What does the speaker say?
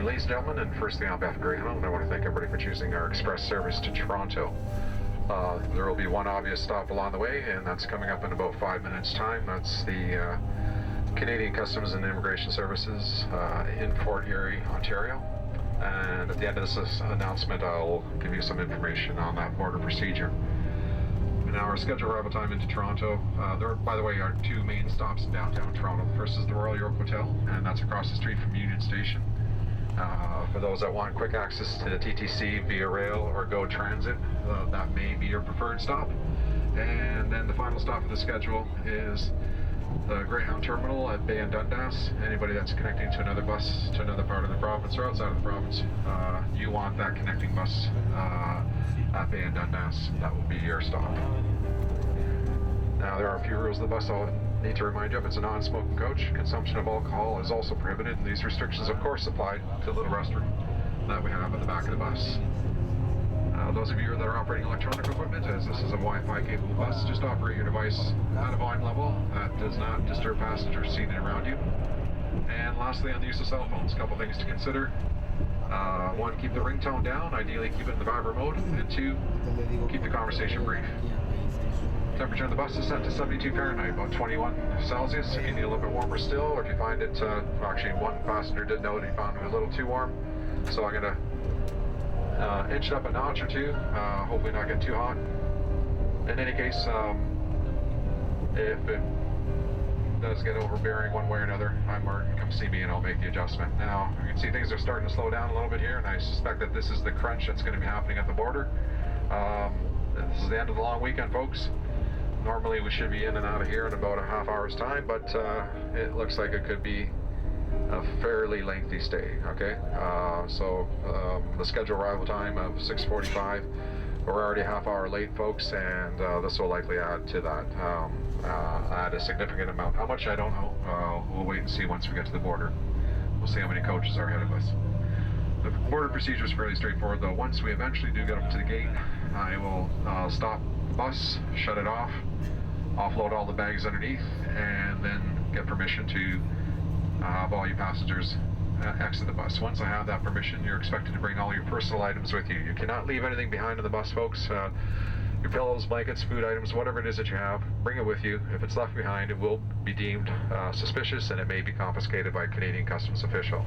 Ladies and gentlemen, and first thing on behalf of Greyhound, I want to thank everybody for choosing our express service to Toronto. There will be one obvious stop along the way, and that's coming up in about 5 minutes' time. That's the Canadian Customs and Immigration Services in Fort Erie, Ontario. And at the end of this announcement, I'll give you some information on that border procedure. Now, our scheduled arrival time into Toronto, there, by the way, are two main stops in downtown Toronto. The first is the Royal York Hotel, and that's across the street from Union Station. For those that want quick access to the TTC via rail or GO Transit, that may be your preferred stop. And then the final stop of the schedule is the Greyhound Terminal at Bay and Dundas. Anybody that's connecting to another bus to another part of the province or outside of the province, you want that connecting bus at Bay and Dundas. That will be your stop. Now, there are a few rules of the bus I'll need to remind you of. It's a non-smoking coach. Consumption of alcohol is also prohibited, and these restrictions, of course, apply to the little restroom that we have at the back of the bus. Those of you that are operating electronic equipment, as this is a Wi-Fi capable bus, just operate your device at a volume level that does not disturb passengers seated around you. And lastly, on the use of cell phones, a couple things to consider. One, keep the ringtone down, ideally keep it in the vibrate mode, and two, keep the conversation brief. Temperature in the bus is set to 72 Fahrenheit, about 21 Celsius. If you need a little bit warmer still, or if you find it, actually one passenger did note he found it a little too warm, so I'm going to inch it up a notch or two, hopefully not get too hot. In any case, if it does get overbearing one way or another, I'm Martin, come see me and I'll make the adjustment. Now, you can see things are starting to slow down a little bit here, and I suspect that this is the crunch that's going to be happening at the border. This is the end of the long weekend, folks. Normally we should be in and out of here in about a half hour's time, but it looks like it could be a fairly lengthy stay, okay? The scheduled arrival time of 6:45, we're already a half hour late, folks, and this will likely add to that, add a significant amount. How much, I don't know. We'll wait and see once we get to the border. We'll see how many coaches are ahead of us. The border procedure is fairly straightforward, though. Once we eventually do get up to the gate, I will stop the bus, shut it off, offload all the bags underneath, and then get permission to have all you passengers exit the bus. Once I have that permission, you're expected to bring all your personal items with you. You cannot leave anything behind on the bus, folks. Your pillows, blankets, food items, whatever it is that you have, bring it with you. If it's left behind, it will be deemed suspicious, and it may be confiscated by a Canadian Customs official.